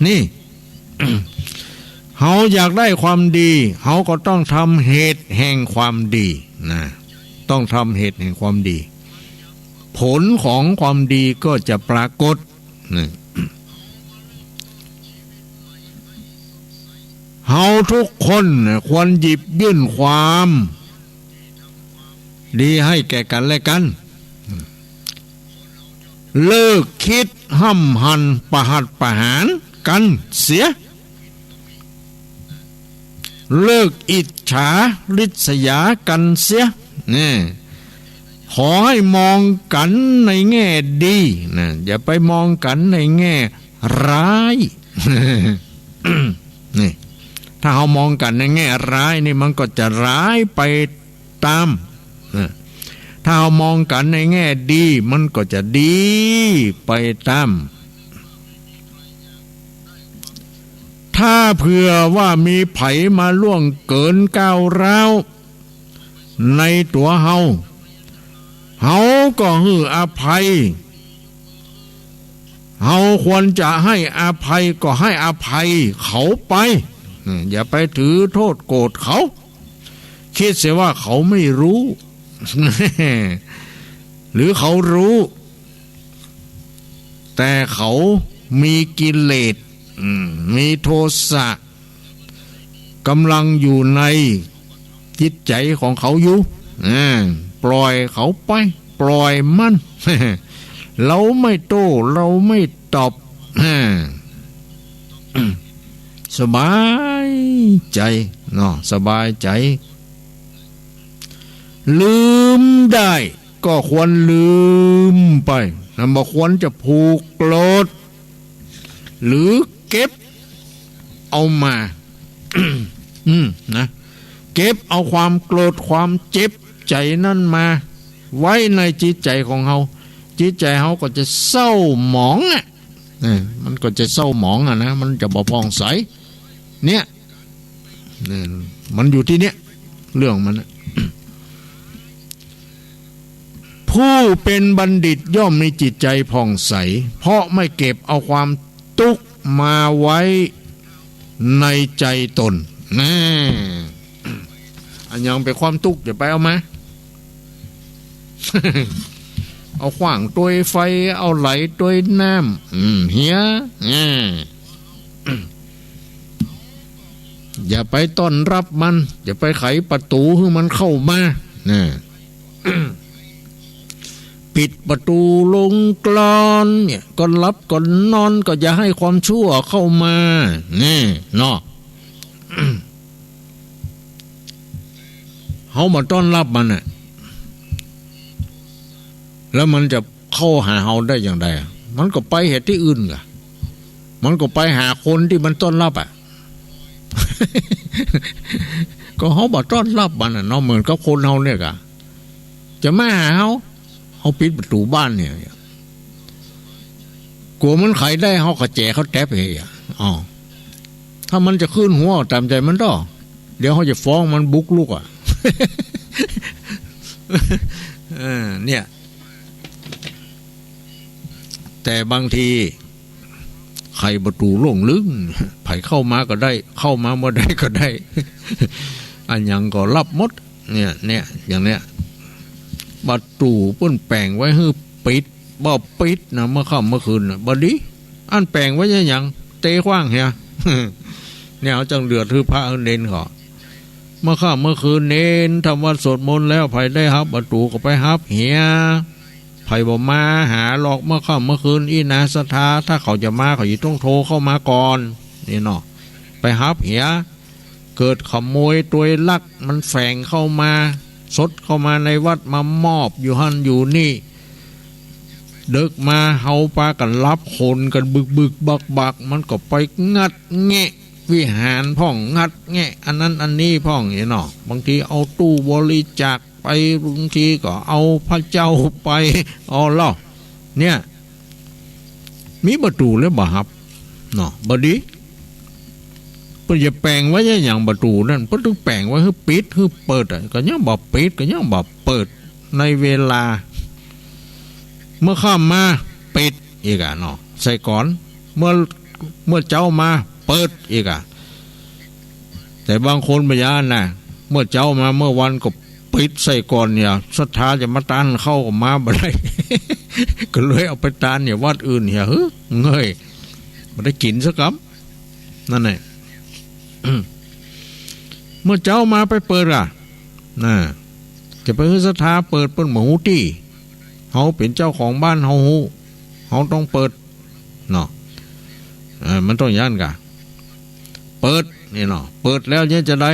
นี่ เขาอยากได้ความดีเขาก็ต้องทำเหตุแห่งความดีนะต้องทำเหตุแห่งความดีผลของความดีก็จะปรากฏนะเฮาทุกคนควรหยิบยื่นความดีให้แก่กันและกันเลิกคิดห้ำหันประหัตประหารกันเสียเลิกอิจฉาริษยากันเสียนี่ขอให้มองกันในแง่ดีนะอย่าไปมองกันในแง่ร้าย นี่ถ้าเรามองกันในแง่ร้ายนี่มันก็จะร้ายไปตามถ้าเรามองกันในแง่ดีมันก็จะดีไปตามถ้าเผื่อว่ามีไผมาล่วงเกินก้าวร้าวในตัวเฮาก็ให้อภัยเฮาควรจะให้อภัยก็ให้อภัยเขาไปอย่าไปถือโทษโกรธเขาคิดเสียว่าเขาไม่รู้ หรือเขารู้แต่เขามีกิเลสมีโทสะกำลังอยู่ในจิตใจของเขาอยู่ปล่อยเขาไปปล่อยมัน เราไม่โต้เราไม่ตอบสบายใจเนาะสบายใจลืมได้ก็ควรลืมไปนะบ่ควรจะผูกโกรธหรือเก็บเอามา นะเก็บเอาความโกรธความเจ็บใจนั่นมาไว้ในจิตใจของเขาจิตใจเขาก็จะเศร้าหมองมันก็จะเศร้าหมองนะมันจะบ่ผ่องใสเนี่ยมันอยู่ที่เนี้ยเรื่องมัน ผู้เป็นบัณฑิตย่อมมีจิตใจผ่องใสเพราะไม่เก็บเอาความทุกข์มาไว้ในใจตนนะอันยังเป็นความทุกข์อย่าไปเอามา เอาขว้างตัวไฟเอาไหลตัวน้ำเฮียอย่าไปต้อนรับมันอย่าไปไขประตูให้มันเข้ามานะ ปิดประตูลงกลอนเนี่ยก่อนรับก่อนนอนก็อย่าให้ความชั่วเข้ามานี่เนาะ เขามาต้อนรับมันน่ะแล้วมันจะเข้าหาเขาได้อย่างไรมันก็ไปเหตุที่อื่นกะมันก็ไปหาคนที่มันต้อนรับอ่ะ ก็เขาบอกต้อนรับมันน่ะเนาะเหมือนกับคนเขาเนี่ยกะจะมาหาเขาปิดประตูบ้านเนี่ยกลัวมันไขได้เขากระแจเขาแทบเหยอ๋อถ้ามันจะขึ้นหัวตามใจมันต่อเดี๋ยวเขาจะฟ้องมันบุกลุกอ่ะ เนี่ยแต่บางทีใครประตูโล่งลึกไผเข้ามาก็ได้เข้ามาเมื่อใดก็ได้ อันยังก็รับมดเนี่ยอย่างเนี้ยประตูเปิ้นแปลงไว้ให้ปิดบ่ปิดนะเมื่อค่ำเมื่อคืนนะบ่ดีอันแปลงไว้ยังเตะขว้างเฮีย เนี่ยเอาจังเดือดคือพระเน้นเขาเมื่อค่ำเมื่อคืนเน้นทำวัดสวดมนต์แล้วไผได้ฮับประตูก็ไปฮับเฮียไผบ่มาหาหลอกเมื่อค่ำเมื่อคืนอีนาศรัทธาถ้าเขาจะมาเขาต้องโทรเข้ามาก่อนนี่เนาะไปฮับเฮียเกิดขโมยตัวลักมันแฝงเข้ามาสดเข้ามาในวัดมามอบอยู่หันอยู่นี่เดึกมาเฮาปากันรับคนกันบึกบักมันก็ไปงัดแงะวิหารพ่องงัดแงะอันนั้นอันนี้พ่องอย่างเนาะบางทีเอาตู้บริจาคไปบางทีก็เอาพระเจ้าไปเอาล่ะเนี่ยมีประตูแล้วบ่ครับเนาะบ่ดีเพิ่นจะแปลงไว้อย่างประตูนั่นเพิ่นต้องแปลงไว้ให้ปิดให้เปิดก็ยังบ่ปิดก็ยังบ่เปิดในเวลาเมื่อข้ามมาปิดอีกอ่ะเนาะใส่ก่อนเมื่อ เมื่อเจ้ามาเปิดอีกแต่บางคนพยานนะเมื่อเจ้ามาเมื่อวันก็ปิดใส่ก่อนเนี่ยศรัทธาจะมาต้านเข้ากับมาบ่ได้ ก็เลยเอาไปต้านเนี่ยวัดอื่นเนี่ยเงยมันได้กินสักคำนั่นแหละ เมื่อเจ้ามาไปเปิดน่ะจะไปศรัทธาเปิดเป็นหมูตี้เขาเป็นเจ้าของบ้านเขาต้องเปิดเนาะมันต้องย่านกะเปิดนี่เนาะเปิดแล้วเนี่ยจะได้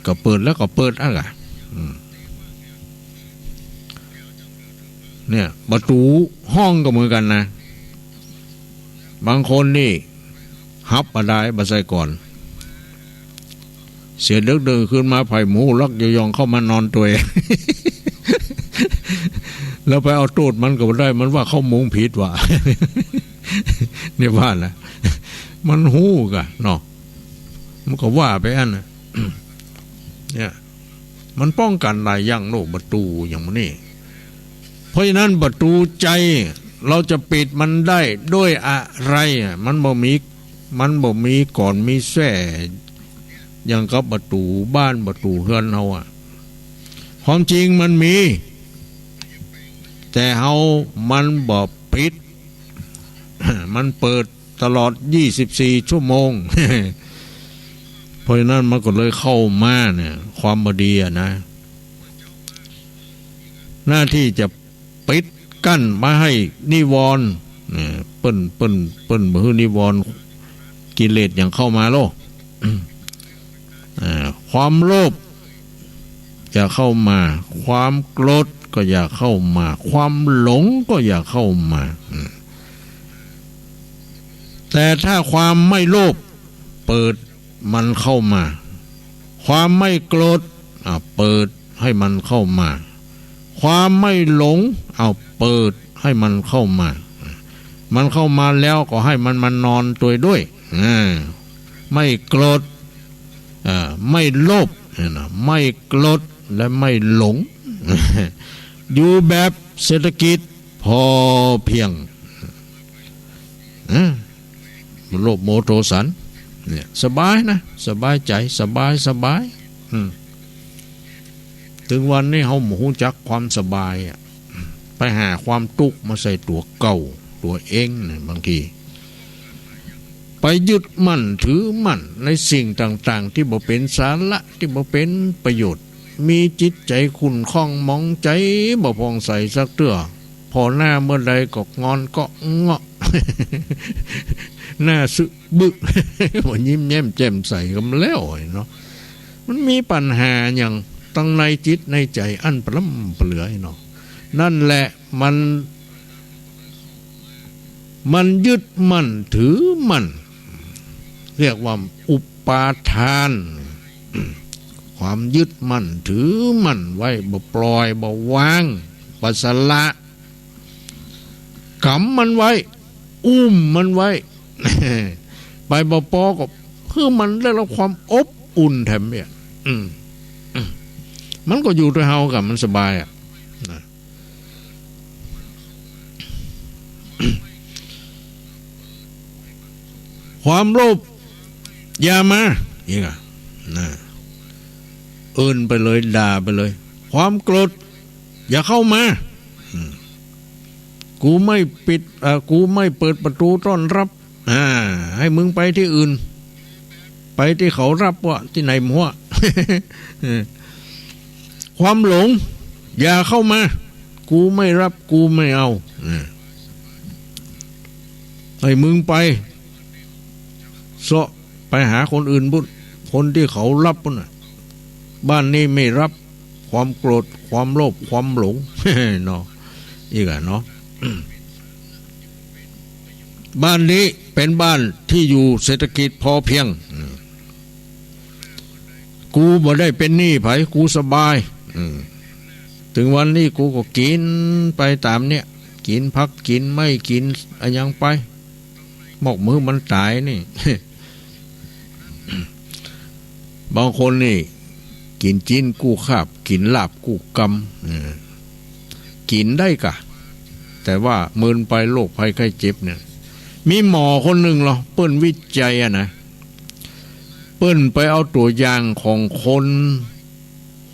ก็เปิดแล้วก็เปิดเนี่ยประตูห้องก็เหมือนกันนะบางคนนี่ฮับมาได้มาใส่ก่อนเสียเดึกเดินขึ้นมาไผ่หมูลักยองเข้ามานอนตัวเอง แล้วไปเอาตูดมันก็ได้มันว่าเข้ามุงผิดว่ะ เนี่ยว่าแหละมันหูกะเนาะมันก็ว่าไปอันนะเนี่ยมันป้องกันหลายอย่างโลกประตูอย่างนี้เพราะฉะนั้นประตูใจเราจะปิดมันได้ด้วยอะไรมันบ่มีก่อนมีแท้อย่างกับประตูบ้านประตูเฮือนเฮาความจริงมันมีแต่เฮามันบ่ปิด มันเปิดตลอด24ชั่วโมง เพราะฉะนั้นมันก็เลยเข้ามาเนี่ยความบดีนะหน้าที่จะปิดกั้นมาให้นิวรณ์เปิ้นบ่ให้นิวรณ์กิเลสอย่างเข้ามาโลก ความโลภอย่าเข้ามาความโกรธก็อย่าเข้ามาความหลงก็อย่าเข้ามาแต่ถ้าความไม่โลภเปิดมันเข้ามาความไม่โกรธเปิดให้มันเข้ามาความไม่หลงเปิดให้มันเข้ามามันเข้ามาแล้วก็ให้มันนอนตัวด้วยไม่โกรธไม่โลภไม่โกรธและไม่หลง อยู่แบบเศรษฐกิจพอเพียงโลภโมโทสันเนี่ยสบายนะสบายใจสบายถึงวันนี้เฮาหมูจักความสบายไปหาความทุกข์มาใส่ตัวเก่าตัวเองเนี่ยบางทีไปยึดมั่นถือมั่นในสิ่งต่างๆที่บ่เป็นสาระที่บ่เป็นประโยชน์มีจิตใจขุ่นข้องมองใจบ่พองใสสักเตื้อพอหน้าเมื่อใดก็งอนก็เงาะ หน้าสึกบึก บ่ยิ้มแย้มแจ่มใสกันแล้วเนาะมันมีปัญหาอย่างตั้งในจิตในใจอันปล้ำเปลือยเนาะนั่นแหละมันยึดมั่นถือมั่นเรียกว่าอุปาทาน ความยึดมั่นถือมั่นไว้บ่ปล่อยบ่วางบ่สละกำมันไว้อุ้มมันไว้ ไปบ่ปอก็เพื่อมันได้รับความอบอุ่นแถมเนี่ยมันก็อยู่ด้วยเฮากับมันสบายความโลภอย่ามาอีกเอิ้นไปเลยด่าไปเลยความโกรธอย่าเข้ามากูไม่ปิดกูไม่เปิดประตูต้อนรับให้มึงไปที่อื่นไปที่เขารับว่าที่ไหนมั่ว ความหลงอย่าเข้ามากูไม่รับกูไม่เอาให้มึงไปเสาะไปหาคนอื่นบุญคนที่เขารับบุญบ้านนี้ไม่รับความโกรธความโลภความหลง เนาะอีกเนาะ บ้านนี้เป็นบ้านที่อยู่เศรษฐกิจพอเพียงกูบ่ได้เป็นหนี้ไผกูสบายถึงวันนี้กูก็กินไปตามเนี้ยกินพักกินไม่กินอะไรยังไปหมอกมือมันตายนี่ บางคนนี่กินจีนกู้คาบกินลาบกู้กำกินได้กะแต่ว่าเมินไปโรคภัยไข้เจ็บเนี่ย มีหมอคนหนึ่งเหรอเปิ้นวิจัยนะเปิ้นไปเอาตัวอย่างของคน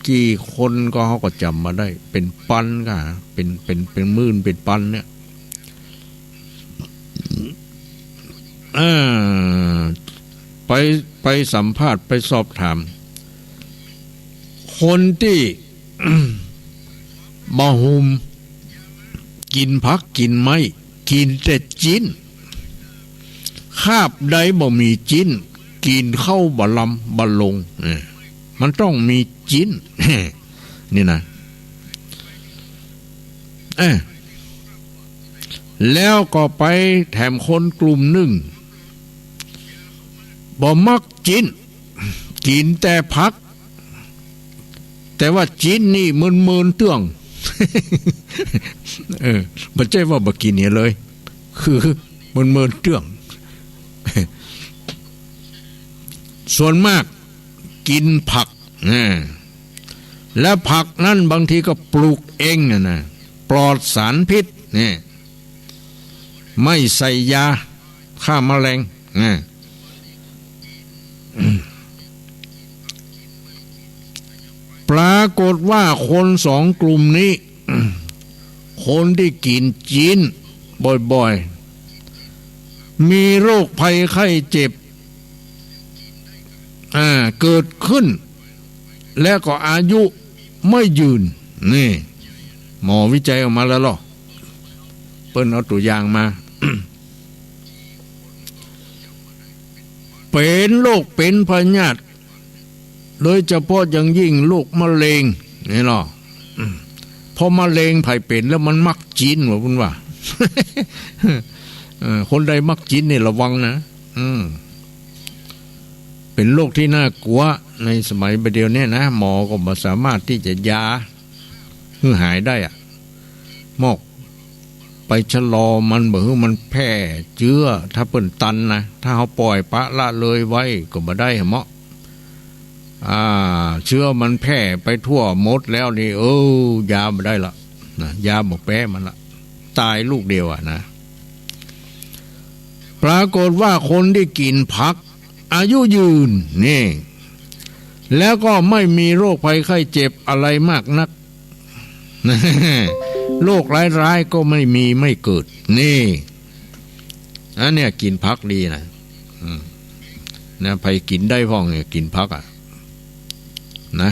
กี่คนก็เขาก็จำมาได้เป็นปันค่ะเป็นหมื่นเป็นปันเนี่ยไปสัมภาษณ์ไปสอบถามคนที่ บ่หุมกินผักกินไม้กินแต่จิ้นคาบใดบ่มีจิ้นกินเข้าบ่ลำบ่ลงมันต้องมีจิ้น นี่นะแล้วก็ไปแถมคนกลุ่มหนึ่งบ่มักจิ้นกินแต่ผักแต่ว่าจิ้นนี่มึนๆเตื้อง ไม่ใช่ว่าบ่กินเนี่ยเลยคือมึนๆเตื้อง ส่วนมากกินผักและผักนั้นบางทีก็ปลูกเองนะปลอดสารพิษนี่ไม่ใส่ยาฆ่าแมลงปรากฏว่าคนสองกลุ่มนี้ คนที่กินจีนบ่อยๆมีโรคภัยไข้เจ็บเกิดขึ้นและก็อายุไม่ยืนนี่หมอวิจัยออกมาแล้วหรอเปิ้นเอาตัวอย่างมา เป็นโรคเป็นพยาธิโดยเฉพาะอย่างยิ่งโรคมะเร็งนี่หรอพอมะเร็งไผ่เป็นแล้วมันมักจีนว่าคุณว่า คนใดมักจีนเนี่ยระวังนะเป็นโรคที่น่ากลัวในสมัยประเดี๋ยวนี้นะหมอก็ไม่สามารถที่จะยาให้หายได้หมอกไปชะลอมันบ่ให้มันแพร่เชื้อถ้าเปิ้นตันนะถ้าเขาปล่อยปะละเลยไว้ก็บ่ได้เหมาะเชื้อมันแพร่ไปทั่วหมดแล้วนี่ยาบ่ได้ละนะยาบ่แพ้มันละตายลูกเดียวนะปรากฏว่าคนที่กินผักอายุยืนนี่แล้วก็ไม่มีโรคภัยไข้เจ็บอะไรมากนัก โรคร้ายๆก็ไม่มีไม่เกิดนี่อันเนี้ยกินผักดีนะไปกินได้พ้องเนี่ยกินผักนะ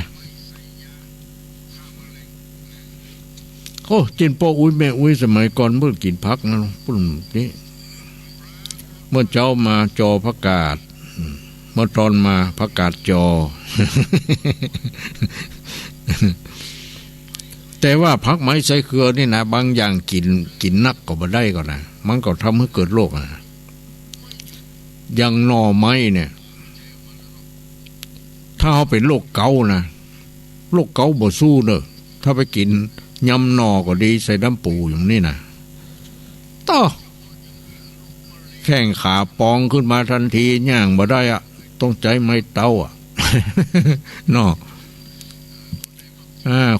โอ้จินพ่ออุ้ยแม่อุ้ยสมัยก่อนเมื่อกินผักนะปุ่นนี่เมื่อเจ้ามาจอผักกาดเมื่อตอนมาผักกาดจอ แต่ว่าผักไม้ใส่เกลือนี่นะบางอย่างกินนักก็บ่ได้ก่อนนะมันก็ทำให้เกิดโรคอย่างหน่อไม้เนี่ยถ้าเขาเป็นโรคเกาต์นะโรคเกาต์บ่สู้เนอะถ้าไปกินยำหน่อก็ดีใส่น้ำปูอย่างนี้นะต่อแข้งขาปองขึ้นมาทันทีย่างบ่ได้ต้องใจไม่เต้าเนาะ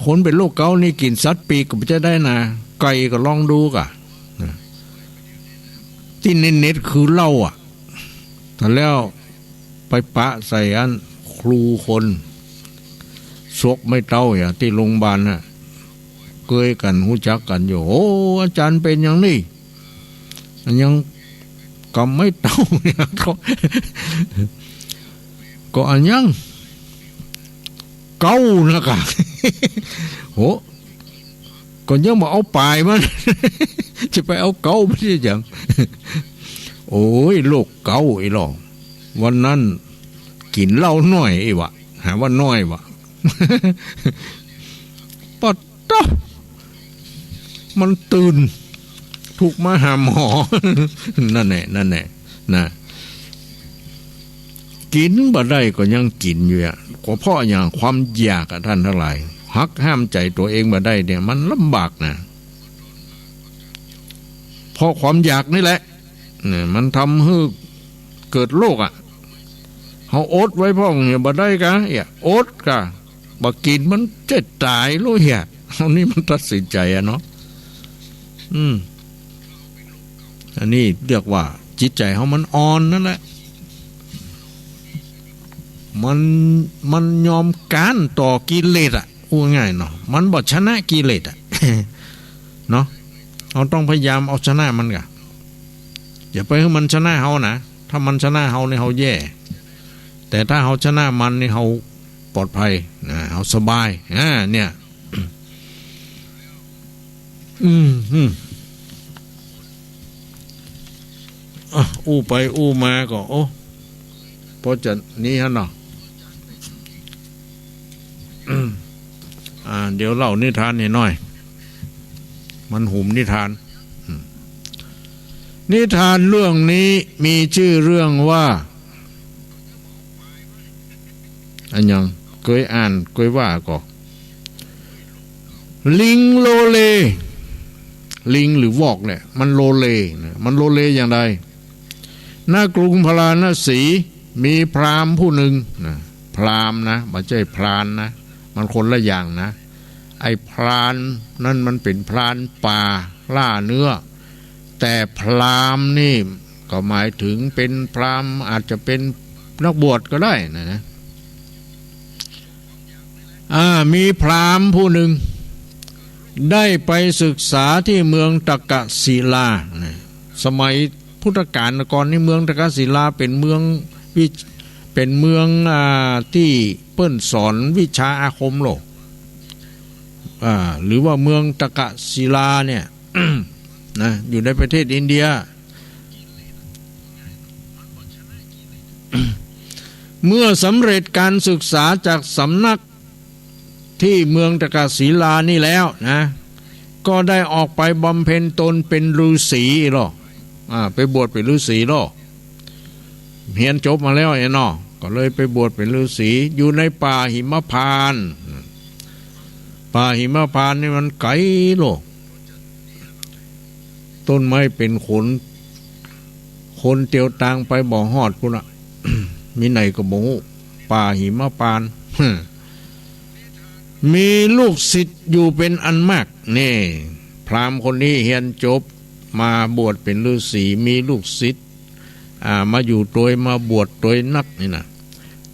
คนเป็นโรคเกาต์นี่กินสัตว์ปีกก็จะได้นะไก่ก็ลองดูกะที่เน็ตคือเหล้าถ้าแล้วไปปะใส่อันครูคนซกไม่เต้าที่โรงพยาบาลเกยกันหูจักกันอยู่โอ้อาจารย์เป็นอย่างนี้ยังกำไม่เต้าเนี่ยก็อันยังเก้านะคะโหก็ยังมาเอาปลายมัน จะไปเอาเก้าไม่ใช่จัง โอ้ยโรคเก้าไอ้หรอวันนั้นกินเหล้าน้อยไอ้วะหาว่าน้อยวะ ปัดต๊ะมันตื่นถูกมาหาหมอ นั่นแหละนะกินบ่ได้ก็ยังกินอยู่ก็เพราะอย่างความอยากท่านทั้งหลายหักห้ามใจตัวเองบ่ได้เนี่ยมันลำบากนะเพราะความอยากนี่แหละเนี่ยมันทำให้เกิดโรคเขาอดไว้พ่องเนี่ยบ่ได้กะอดกะบ่กินมันจะตายรู้เหี้ยเอานี่มันตัดสินใจเนาะอันนี้เรียกว่า จิตใจเขามันอ่อนนั่นแหละมันยอมการต่อกิเลสอ่ะพูดง่ายเนาะมันบ่ชนะกิเลสอ่ะ เนาะเราต้องพยายามเอาชนะมันกะอย่าไปให้มันชนะเฮานะถ้ามันชนะเฮาเนี่ยเฮาแย่แต่ถ้าเฮาชนะมันนี่เฮาปลอดภัยนะเฮาสบายเนี่ยอู้ไปอู้มาก็โอ้พอจะนี่ฮะเนาะเดี๋ยวเล่านิทานให้หน่อยมันหุมนิทานนิทานเรื่องนี้มีชื่อเรื่องว่าอันยังเคยอ่านเคยว่าก็ลิงโลเลลิงหรือวอกเนี่ยมันโลเลมันโลเลอย่างไรหน้ากรุงพาราณสีมีพราหมณ์ผู้หนึ่งนะพราหมณ์นะไม่ใช่พรานนะมันคนละอย่างนะไอ้พรานนั่นมันเป็นพรานป่าล่าเนื้อแต่พราหมณ์นี่ก็หมายถึงเป็นพราหมณ์อาจจะเป็นนักบวชก็ได้นะมีพราหมณ์ผู้หนึ่งได้ไปศึกษาที่เมืองตกศิลาสมัยพุทธกาลก่อนนี่เมืองตกศิลาเป็นเมืองที่เปิ้นสอนวิชาอาคมโลกหรือว่าเมืองตกศิลาเนี่ย นะอยู่ในประเทศอินเดีย เมื่อสำเร็จการศึกษาจากสำนักที่เมืองตกศิลานี่แล้วนะก็ได้ออกไปบำเพ็ญตนเป็นฤาษีหรอไปบวชเป็นฤาษีหรอเรียนจบมาแล้วไอ้น้อก็เลยไปบวชเป็นฤาษีอยู่ในป่าหิมพานต์ป่าหิมพานต์นี่มันไกลโลกต้นไม้เป็นคนเตียวตางไปบ่ฮอดพุ่นน่ะ มีไหนก็บ่ฮู้ป่าหิมพานต์ มีลูกศิษย์อยู่เป็นอันมากนี่พราหมณ์คนนี้เรียนจบมาบวชเป็นฤาษีมีลูกศิษย์มาอยู่โดยมาบวชโดยนักนี่นะ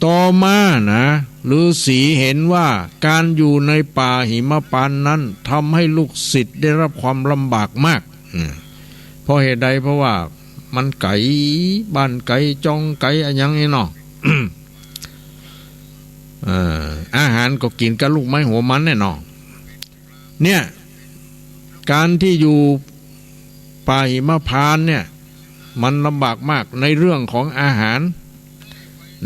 ต่อมานะฤาษีเห็นว่าการอยู่ในป่าหิมพานต์นั้นทำให้ลูกศิษย์ได้รับความลำบากมากเพราะเหตุใดเพราะว่ามันไกลบ้านไกลจ้องไกลอะไรอย่างนี้เนาะ อาหารก็กินกับลูกไม้หัวมันแน่นอนเนี่ยการที่อยู่ป่าหิมพานต์เนี่ยมันลำบากมากในเรื่องของอาหาร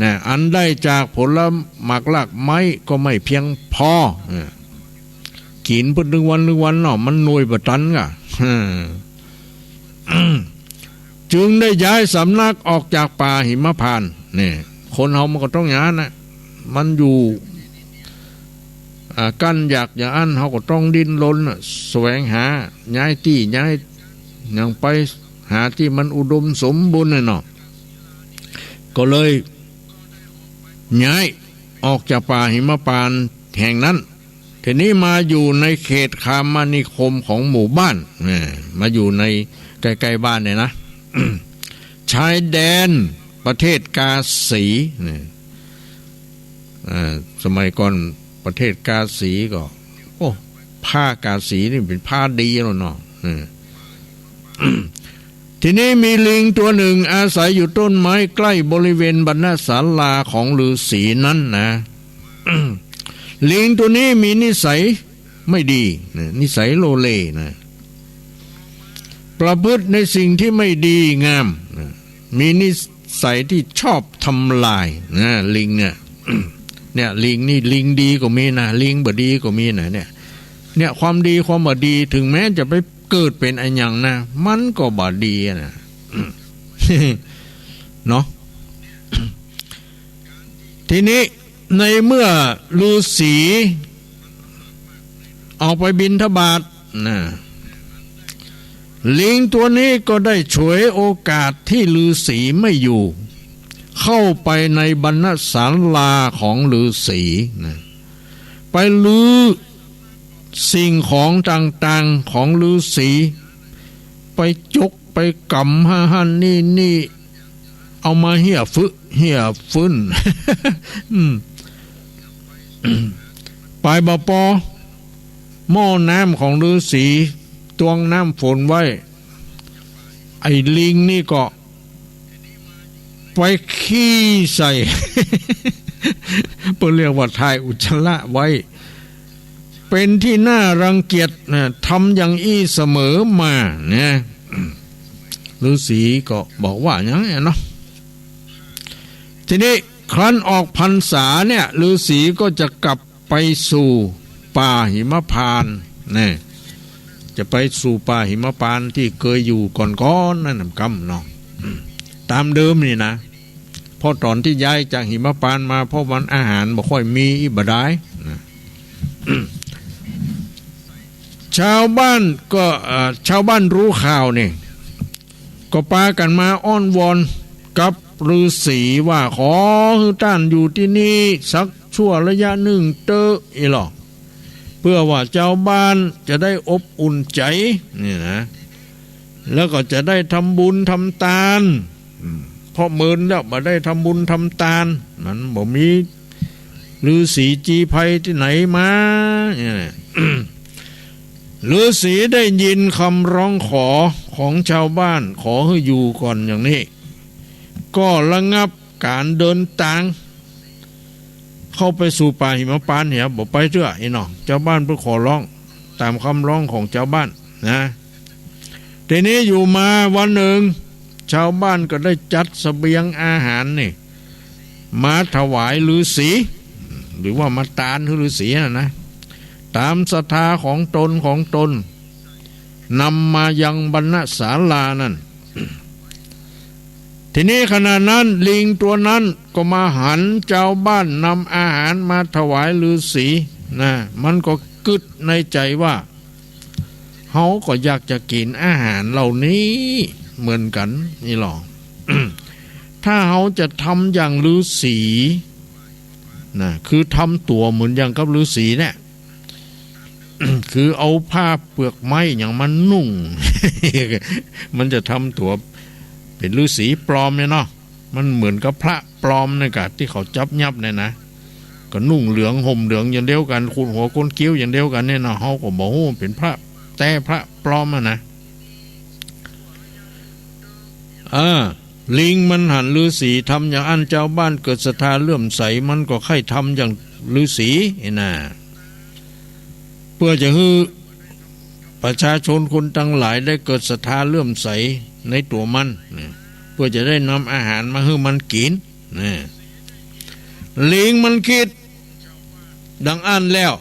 นะอันได้จากผลหมากลากไม้ก็ไม่เพียงพอกินเพิ่น1 วันเนาะมันหน่วยบ่ทันกะ จึงได้ย้ายสำนักออกจากป่าหิมพานต์นี่คนเฮามันก็ต้องอย่างนั้นนะมันอยู่กั้นอยากอย่างอันเขาก็ต้องดิ้นรนแสวงหาย้ายที่ย้ายอย่างไปหาที่มันอุดมสมบูรณ์เนาะก็เลยย้ายออกจากป่าหิมพานต์แห่งนั้นทีนี้มาอยู่ในเขตคามานิคมของหมู่บ้านมาอยู่ในใกล้ๆบ้านเนี่ยนะ ชายแดนประเทศกาสีสมัยก่อนประเทศกาสีก็โอ้ผ้ากาสีนี่เป็นผ้าดีแล้วเนาะ ทีนี้มีลิงตัวหนึ่งอาศัยอยู่ต้นไม้ใกล้บริเวณบรรณศาลาของฤาษีนั้นนะ ลิงตัวนี้มีนิสัยไม่ดีนิสัยโลเลนะประพฤติในสิ่งที่ไม่ดีงามมีนิสัยที่ชอบทำลายนะลิงเนี่ย เนี่ยลิงนี่ลิงดีก็มีนะลิงบ่ดีก็มีนะเนี่ยความดีความบ่ดีถึงแม้จะไปเกิดเป็นอันยังนะมันก็บ่ดีนะ เนาะ ทีนี้ในเมื่อฤาษีออกไปบิณฑบาตนะลิงตัวนี้ก็ได้ฉวยโอกาสที่ฤาษีไม่อยู่เข้าไปในบรรณศาลาของฤาษีนะไปลื้อสิ่งของต่างๆของฤาษีไปจก ไปกำหันนี่เอามาเหี้ยฟื้น ไปบปอหม้อน้ำของฤาษีตวงน้ำฝนไว้ไอ้ลิงนี่ก็ไปขี้ใส่ เพื่อเรียกว่าทายอุจจาระไว้เป็นที่น่ารังเกียจนะทำอย่างอี้เสมอมาเนี่ยฤาษีก็บอกว่าอย่างนี้เนาะทีนี้ครั้นออกพรรษาเนี่ยฤาษีก็จะกลับไปสู่ป่าหิมพานต์เนี่ยจะไปสู่ป่าหิมพานต์ที่เคยอยู่ก่อนนั่นกำเนาะตามเดิมนี่นะพอตอนที่ย้ายจากหิมพานต์มาเพราะวันอาหารบ่ค่อยมีอิบดายนะชาวบ้านรู้ข่าวนี่ก็ปากันมาอ้อนวอนกับฤาษีว่าขอให้ท่านอยู่ที่นี่สักชั่วระยะหนึ่งเตออีหรอเพื่อว่าเจ้าบ้านจะได้อบอุ่นใจนี่นะแล้วก็จะได้ทำบุญทำทานเพราะเมินแล้วมาได้ทำบุญทำทานมันบ่มีฤาษีจีไพที่ไหนมาเนี่ยฤาษีได้ยินคำร้องขอของชาวบ้านขอให้อยู่ก่อนอย่างนี้ก็ระงับการเดินทางเข้าไปสู่ป่าหิมพานต์เนี่ยบอกไปเถอะไอ้น้องเจ้าบ้านเพื่อขอร้องตามคำร้องของเจ้าบ้านนะทีนี้อยู่มาวันหนึ่งชาวบ้านก็ได้จัดเสบียงอาหารนี่มาถวายฤาษีหรือว่ามาตานฤาษีนะตามศรัทธาของตนนำมายังบรรณศาลานั่น ทีนี้ขณะนั้นลิงตัวนั้นก็มาหันเจ้าบ้านนำอาหารมาถวายฤาษีนะมันก็กึดในใจว่าเขาก็อยากจะกินอาหารเหล่านี้เหมือนกันนี่หรอ ถ้าเขาจะทำอย่างฤาษีนะคือทำตัวเหมือนอย่างกับฤาษีเนี่ย คือเอาผ้าเปลือกไม้อย่างมันนุ่ง มันจะทำตัวเป็นฤาษีปลอมเนี่ยเนาะมันเหมือนกับพระปลอมในกะที่เขาจับยับเนี่ยนะก็นุ่งเหลืองห่มเหลืองอย่างเดียวกันคูนหัวก้นคิ้วอย่างเดียวกันเนี่ยเนาะเขาก็บอกว่าเป็นพระแต่พระปลอมนะลิงมันหันฤาษีทำอย่างอันเจ้าบ้านเกิดศรัทธาเลื่อมใสมันก็ใคร่ทำอย่างฤาษีนะเพื่อจะให้ประชาชนคนทั้งหลายได้เกิดศรัทธาเลื่อมใสในตัวมันเพื่อจะได้นำอาหารมาให้มันกินลิงมันคิดดังอันแล้ว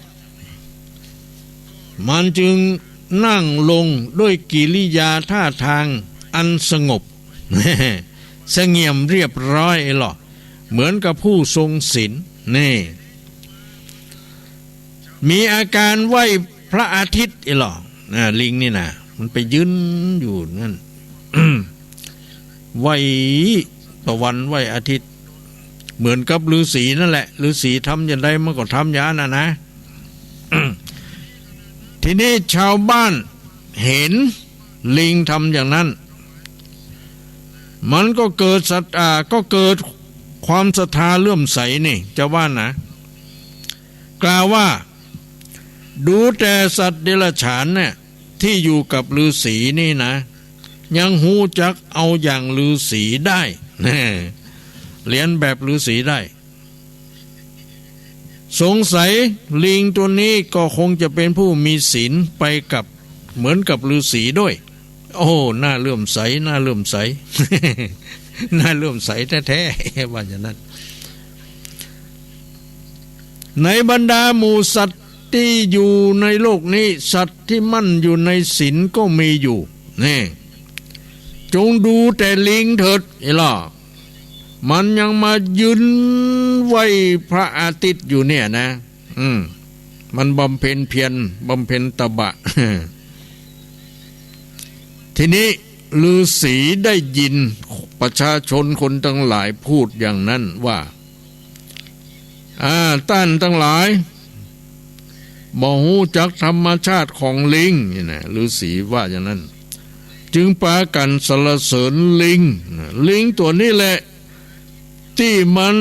มันจึงนั่งลงด้วยกิริยาท่าทางอันสงบ เสงี่ยมเรียบร้อยหรอเหมือนกับผู้ทรงศีลนี่มีอาการไหวพระอาทิตย์หรอลิงนี่นะมันไปยืนอยู่นั่น ไหวตะวันไหวอาทิตย์เหมือนกับฤาษีนั่นแหละฤาษีทำอย่างไรมันก็ทำอย่างนั้นนะ ทีนี้ชาวบ้านเห็นลิงทำอย่างนั้นมันก็เกิดความศรัทธาเลื่อมใสนี่เจ้าบ้านนะกล่าวว่าดูแต่สัตว์เดรัจฉานเนี่ยที่อยู่กับฤาษีนี่นะยังหูจักเอาอย่างฤาษีได้เรียนแบบฤาษีได้สงสัยลิงตัวนี้ก็คงจะเป็นผู้มีศีลไปกับเหมือนกับฤาษีด้วยโอ้น่าเลื่อมใสน่าเลื่อมใส น่าเลื่อมใสแท้ๆว่าอย่างนั้นในบรรดาหมู่สัตว์ที่อยู่ในโลกนี้สัตว์ที่มั่นอยู่ในศีลก็มีอยู่นี่จงดูแต่ลิงเถิดไอ้ล่ะมันยังมายืนไหวพระอาทิตย์อยู่เนี่ยนะมันบำเพ็ญเพียรบำเพ็ญตบะ ทีนี้ฤาษีได้ยินประชาชนคนทั้งหลายพูดอย่างนั้นว่าท่านทั้งหลายบ่ฮู้จักธรรมชาติของลิงนี่นะฤาษีว่าอย่างนั้น จึงปากันสรรเสริญลิงลิงตัวนี้แหละที่มัน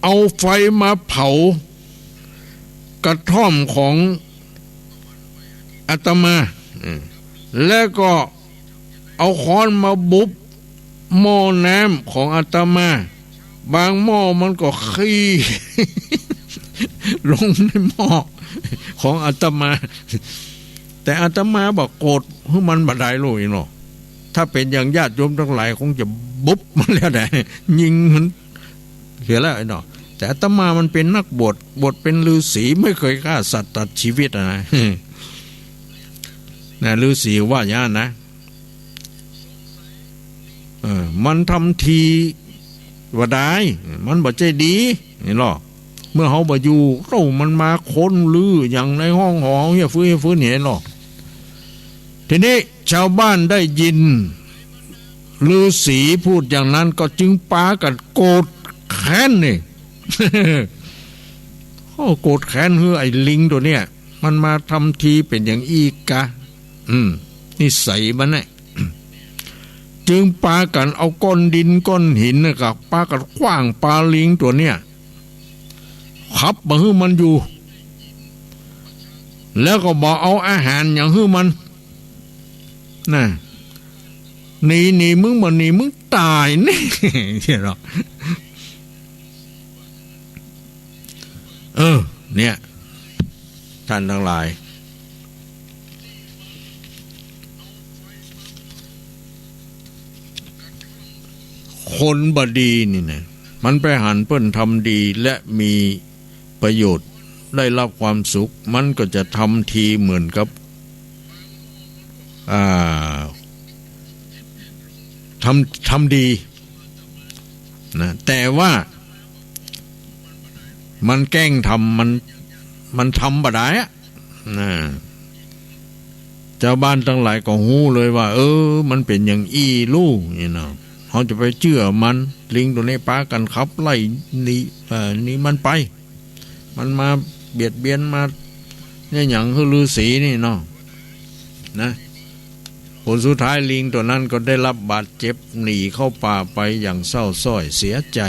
เอาไฟมาเผากระท่อมของอาตมาแล้วก็เอาค้อนมาบุบหม้อน้ำของอาตมาบางหม้อมันก็ขี้ ลงในหม้อของอาตมาแต่อาตมาบอกโกรธเพราะมันบาดได้เลยเนาะถ้าเป็นอย่างญาติโยมทั้งหลายคงจะบุบมันแล้วแหละยิงมันเสียแล้วไอ้เนาะแต่อาตมามันเป็นนักบวชเป็นฤาษีไม่เคยฆ่าสัตว์ตัดชีวิตนะนะฤาษีว่าอย่างนั้นนะมันทำทีว่าได้มันบ่ใจดีนี่หรอเมื่อเขาบ่อยู่เรามันมาค้นลืออย่างในห้องหอเฮียฟื้นเห็นหรอทีนี้ชาวบ้านได้ยินฤาษีพูดอย่างนั้นก็จึงปากันโกรธแค้นนี่ เขาโกรธแค้นไอ้ลิงตัวเนี้ยมันมาทำทีเป็นอย่างอีกะนิสัยมันเนี่ยจึงปากันเอาก้อนดินก้อนหินนะครับปากันขว้างปลาลิงตัวเนี้ยขับมาให้มันอยู่แล้วก็บอกเอาอาหารอย่างให้มันน่ะหนีมึงบ่หนีมึงตายนี่ใช่หรอเนี่ยท่านทั้งหลายคนบดีนี่นะมันไปหันเปิ้นทำดีและมีประโยชน์ได้รับความสุขมันก็จะทำทีเหมือนกับทำดีนะแต่ว่ามันแกล้งทำมันทำบ่ได้อะนะเจ้าบ้านทั้งหลายก็หู้เลยว่ามันเป็นอย่างอีลูกนี่เนาะเขาจะไปเชื่อมันลิงตัวนี้ปากันขับไล่นี่มันไปมันมาเบียดเบียนมาเนี่ยอย่างคือฤาษีนี่เนาะนะผลสุดท้ายลิงตัวนั้นก็ได้รับบาดเจ็บหนีเข้าป่าไปอย่างเศร้าส้อยเสียใจ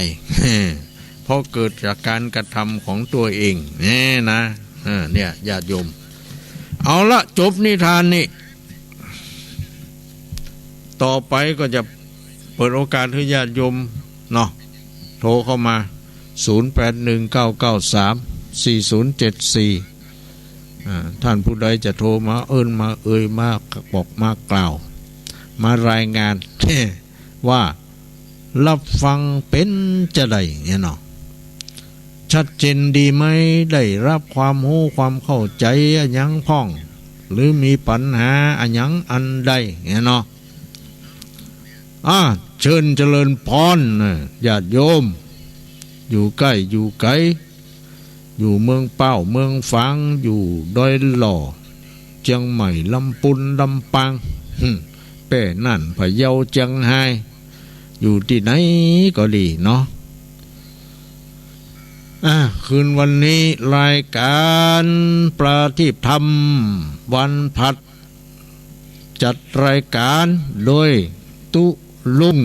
เพราะเกิดจากการกระทำของตัวเองนะเนี่ยญาติโยมเอาละจบนิทานนี่ต่อไปก็จะเปิดโอกาสให้ญาติโยมเนาะโทรเข้ามา0819934074ท่านผู้ใดจะโทรมามามาบอกมากล่าวมารายงาน ว่ารับฟังเป็นจะได้เนี่ยเนาะชัดเจนดีไหมได้รับความรู้ความเข้าใจอันยังพ่องหรือมีปัญหาอันยังอันใดเนี่ยเนาะเชิญเจริญพรญาติโยมอยู่ใกล้อยู่ไกลอยู่เมืองเป้าเมืองฝางอยู่ดอยหล่อเชียงใหม่ลำปุนลำปางแป้นั่นพะเยาเชียงไฮ้อยู่ที่ไหนก็ดีเนาะคืนวันนี้รายการประทีปธรรมวันพัดจัดรายการโดยตุลุง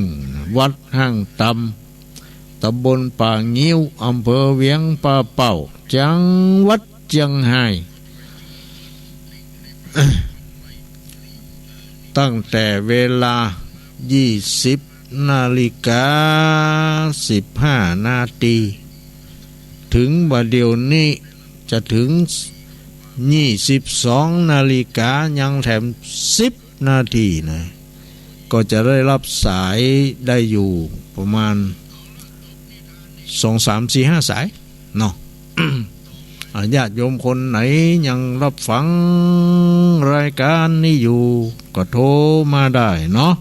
วัดห้างตำตำบลป่างิ้วอำเภอเวียงป่าเป่าจังหวัดเชียงไฮ้ตั้งแต่เวลา20:15 ถึงบัดเดี๋ยวนี้จะถึง22:00ยังแถม10 นาทีนะก็จะได้รับสายได้อยู่ประมาณ2 3 4 5 สายเนาะ ญาติโยมคนไหนยังรับฟังรายการนี้อยู่ก็โทรมาได้เนาะ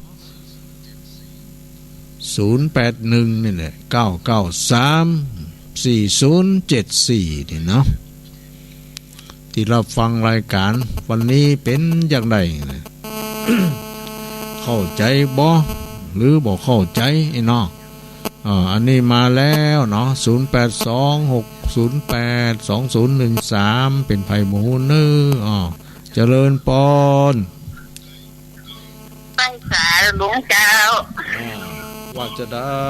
081นี่แหละ9934074นี่เนาะที่รับฟังรายการวันนี้เป็นอย่างไร เข้าใจบ่หรือบ่เข้าใจไอ้เนาะอันนี้มาแล้วเนาะ0826082013เป็นไผ่หมูเนื้อเจริญปอน แป หลวงเจ้าว่าจะได้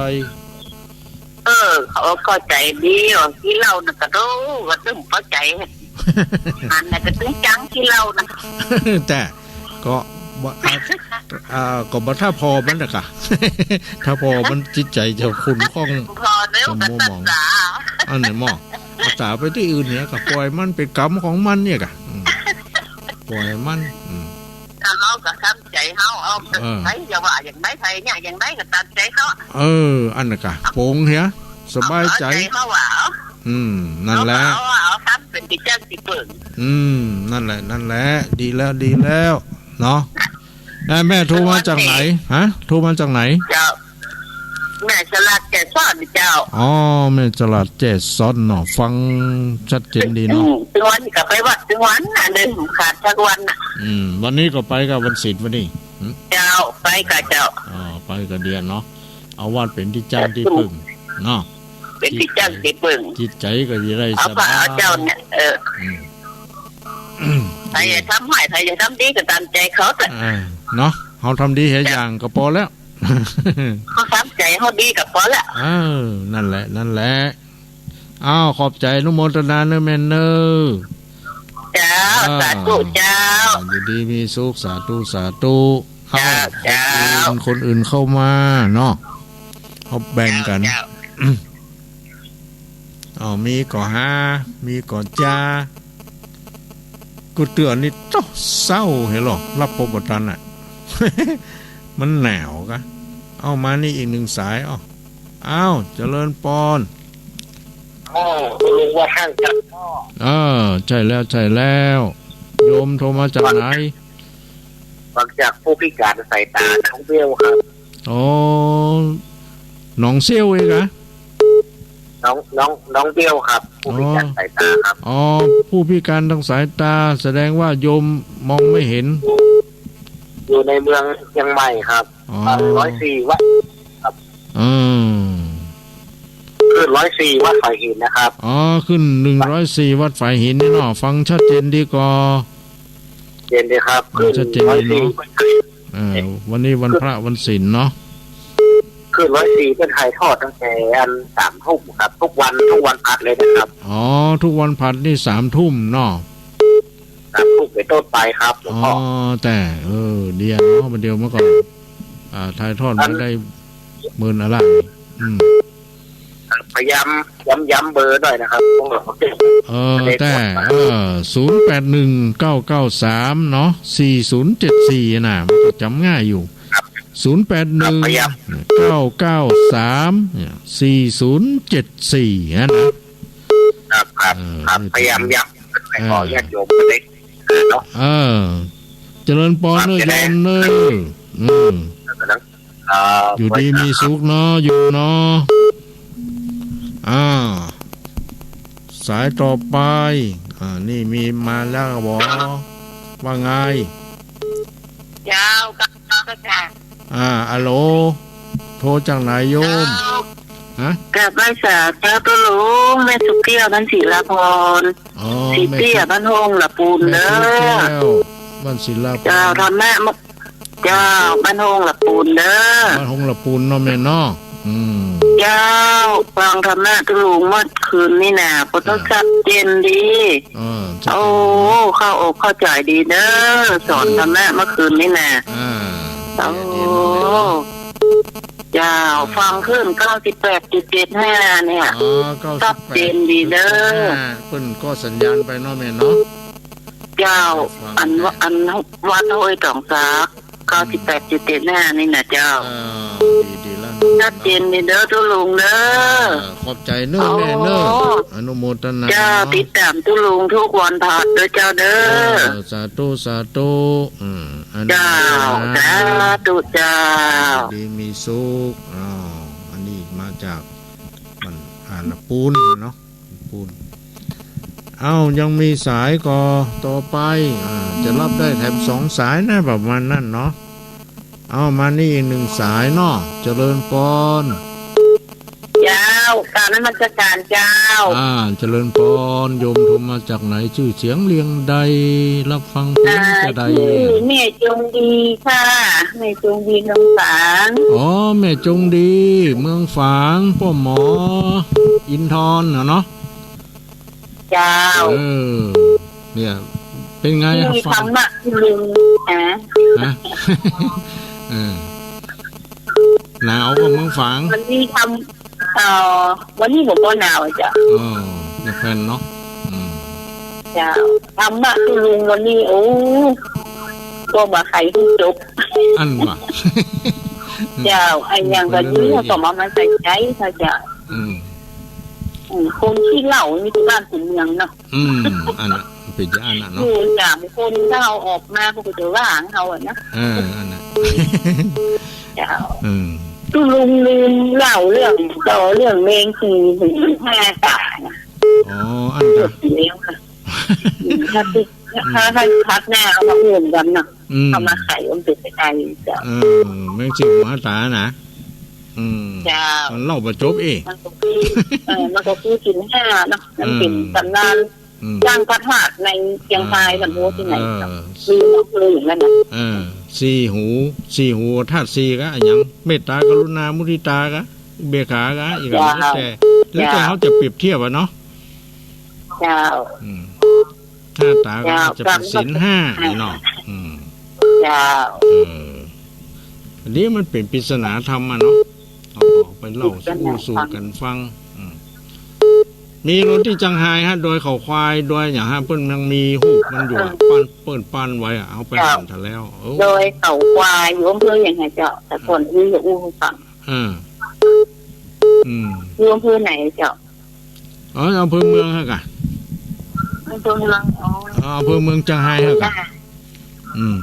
เขาก็ใจดีที่เราน่ะก็รู้ว่าตึ้งเข้าใจอันนั้นก็ตึ้งจังที่เรานะแต่ก็ก็บ่ถ้าพอมันน่ะค่ะถ้าพอมันจิตใจจะคุณข้องพอแล้วก็ตัดสาอันไหนหมอรักษาไปที่อื่นเนี่ยก็ปล่อยมันเป็นกรรมของมันเนี่ยกะปล่อยมันถ้าเราก็ทำใจเฮาเอาใครจะว่าอย่างไรใครเนี่ยอย่างไรก็ตามใจเขาอันน่ะกะโปงเฮียสบายใจนั่นแหละเอาทำเป็นที่แจ้งที่เปิดนั่นแหละดีแล้วเนาะแม่โทรมาจากไหนฮะโทรมาจากไหนเจ้าแม่ฉลาดแก่ซ่อนเจ้าแม่ฉลาดแก่ซ่อนเนาะฟังชัดเจนดีเนาะถึงวันก็ไปวัดถึงวันน่ะเดินขาดสักวันน่ะวันนี้ก็ไปกับวันศิลป์วันนี้เจ้าไปกับเจ้าไปกับเดียนเนาะเอาวัดเป็นที่จ้างที่พึ่งเนาะเป็นที่จ้างที่พึ่งจิตใจก็สิได้สบายเอาเจ้าเนี่ยใครจะทำให้ใครจะทำดีก็ตามใจเขาแต่เนาะเขาทำดีเห็นอย่างก็พอแล้วเขาทำใจเขาดีกับพอแล้วนั่นแหละขอบใจนุโมทนาเนอแม่เนอเจ้าสาธุเจ้าอยู่ดีมีสุขสาธุคนอื่นเข้ามาเนาะเขาแบ่งกันมีก่อ5มีก่อจ้ากูเตือนนี่จ้ะเศร้าเห็นหรอรับปบตันอ่ะ มันหนาวกะเอามานี่อีก1สายเจริญปอนลุงว่าท่านจัดใช่แล้วโยมโทรมาจากไหนฟังจากผู้พิการสายตาน้องเบลครับน้องเซี่ยวเองเหรอน้องเบลครับผู้พิการสายตาครับผู้พิการทางสายตาแสดงว่าโยมมองไม่เห็นอยู่ในเมืองเชียงใหม่ครับ104 วัดครับขึ้น104 วัดฝ่ายหินนะครับขึ้น104 วัดฝ่ายหินนี่เนาะฟังชัดเจนดีกว่าเจนดีครับชัดเจนเนาะวันนี้วันพระวันศีลเนาะขึ้น104เป็นถ่ายทอดตั้งแต่3 ทุ่มครับทุกวันพัดเลยนะครับทุกวันพัดนี่3 ทุ่มเนาะ3 ทุ่มไปต้นไปครับแต่เดียวเนาะมันเดียวเมื่อก่อนถ่ายทอดไม่ได้10,000อะไรพยายามย้ำเบอร์หน่อยนะครับแต่081993เนาะ4074นะมันก็จำง่ายอยู่0819934074นะครับพยายามย้ำให้ขอญาติโยมเล็กเนาะเจริญปอนเนอโยมเนออยู่ดีมีสุขเนาะอยู่เนาะสายต่อไปนี่มีมาแล้วบอกว่าไงยาวกันจ้ะฮัลโหลโทรจากไหนโยมกับบ้านสาเจ้าตุลุงแม่สุเกี้ยวบ้านศิลาพรสีเตี้ยบ้านหงละปูนเด้อบ้านศิลาพรเจ้าทำแม่เจ้าบ้านหงละปูนเด้อบ้านหงละปูนเนาะแม่เนาะเจ้าฟังธรรมะตุลุงเมื่อคืนนี่นะพุทธชัดเจนดีเข้าอกเข้าใจดีเด้อสอนธรรมะเมื่อคืนนี่นะเจ้าฟังขึ้น98.75เนี่ยชัดเจนดีเด้อเพิ่นก็สัญญาณไปเนาะแม่เนาะเจ้าอันวัดห้วยตองซัก98.75นี่นะเจ้าดีแล้วชัดเจนดีเด้อตุลุงเด้อขอบใจเน้อแม่เน้ออนุโมทนาเจ้าติดตามตุลุงทุกวันพฤหัสเด้อเจ้าเด้อสาธุเจ้าเจ้าดีมีสุขอันนี้มาจากมันปูนเนาะปูนยังมีสายก็ต่อไปจะรับได้แถม2 สายนะแบบวันนั่นเนาะมานี่อีก1 สายเนาะเจริญปอน เจ้ากราบนมัสการเจ้า เจริญพรโยมโทรมาจากไหนชื่อเสียงเรียงใดรับฟังเพลงจะใด แม่จงดีค่ะแม่จงดีน้องสาง อ๋อแม่จงดีเมืองฝางพ่อหมออินทรเนาะ เจ้า เนี่ยเป็นไง ที่ ฟัง ทำอะลุงฮะ หนาวก็เมืองฝาง วันนี้ทำวันนี้ผมก็หนาวจ้ะ เนี่ยแฟนเนาะ เจ้าทำอะลุงวันนี้โอ้ก็มาไข่ที่จบ อันว่ะ เจ้าไอ้ยังกันนี้ก็มาใส่ใจค่ะเจ้าคนที่เหล่านี่คือบ้านขุนเมืองเนาะอันน่ะเป็นอันน่ะเนาะ ดูจากคนถ้าเอาออกมาพวกจะว่างเขาอ่ะนะอันน่ะ เจ้าตุลุงลืมเล่าเรื่องต่อเรื่องเมงทีถึง5 ตานะอันน่ะเลี้ยงค่ะถ้าพัดหน้าเอามาอุ่นกันเนาะเอามาไข่อมติดไปได้เจ้าเมงสิมาตานะเจ้ามันเล่าประจบเองมันก็คือกิน5เนาะมันเป็นตำนานจ้างพระธาตุในเชียงรายลำพูนที่ไหนมีน้องเลยอย่างนั้นนะสี่หูธาตุสี่ก็อย่างเมตตากรุณามุทิตาก็เบกขาก็อีกแล้วแต่เขาจะเปรียบเทียบอ่ะเนาะเจ้าตาก็จะเป็นศีล5เนาะเจ้าอันนี้มันเป็นปริศนาธรรมอ่ะเนาะเอาออกไปเล่าสู่กันฟังมีรถที่จังไห้ฮะโดยเขาควายโดยอย่างฮะเพิ่นยังมีหูกมันอยู่ปั้นไว้อ่ะเอาไปหั่นทันแล้วโดยเขาควายอยู่อำเภออย่างไรเจ้าแต่ก่อนอยู่อู้ฟังอยู่อำเภอไหนเจ้าอำเภอเมืองฮะกะอำเภอเมืองอำเภอเมืองจังไห้ฮะกะ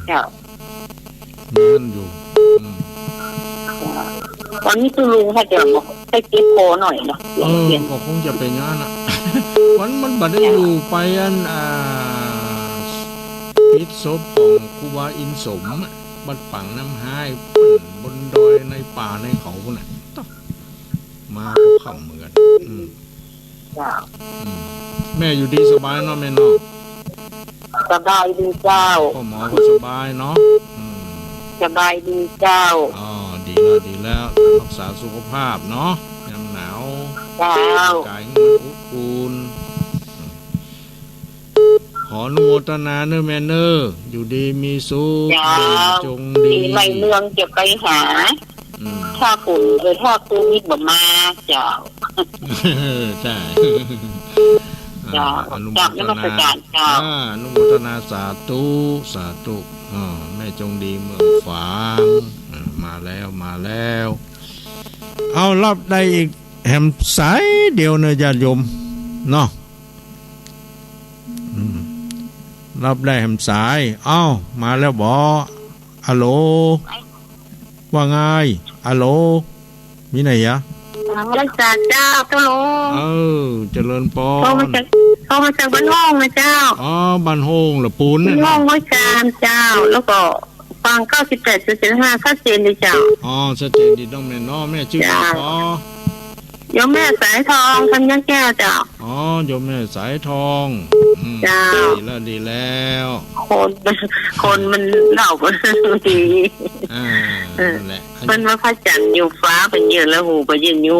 เจ้ามันอยู่ตอนนี้ตุลุงให้เดี๋ยวบอกให้เก็บโพหน่อยเนาะก็คงจะเป็นอย่างนั้นอ่ะมันบัดได้อยู่ไปอันปิดศพของครูบาอินสมบัดปังน้ำหายบนดอยในป่าในเขาน่ะมาพวกเขาเหมือนกันแม่อยู่ดีสบายเนาะแม่เนาะสบายดีเจ้าพ่อหมอก็สบายเนาะสบายดีเจ้าดีแล้วรักษาสุขภาพเนาะยามหนาวกายมันอบอุ่นขออนุโมทนาเนอะแม่เนอะอยู่ดีมีสุขจงดีในเมืองจะไปหาถ้าคุณถ้าคุณมิตรบ่มาเจ้าใช่อนุโมทนาอนุโมทนาสาธุแม่จงดีเมืองฝางมาแล้วเอารับได้อีกแหมสายเดียวเนอะญาติโยมเนาะรับได้แหมสายมาแล้วบอฮัลโหลว่าไงฮัลโหลมีไหนยะรักษาเจ้าตุลุงเจริญพรเขามาจากบ้านห้องนะเจ้าบ้านห้องละปูนห้องวิจารเจ้าแล้วก็ฟัง98.75ชัดเจนดีเจ้าชัดเจนดีต้องแม่น้อแม่ชื่อพ่อโยมแม่สายทองพันยะแก้วเจ้าโยมแม่สายทองเจ้าดีแล้วคนมันเหล่ากันดีนั่นแหละมันว่าพระจันทร์อยู่ฟ้าเป็นเยอะแล้วหูไปยืนอยู่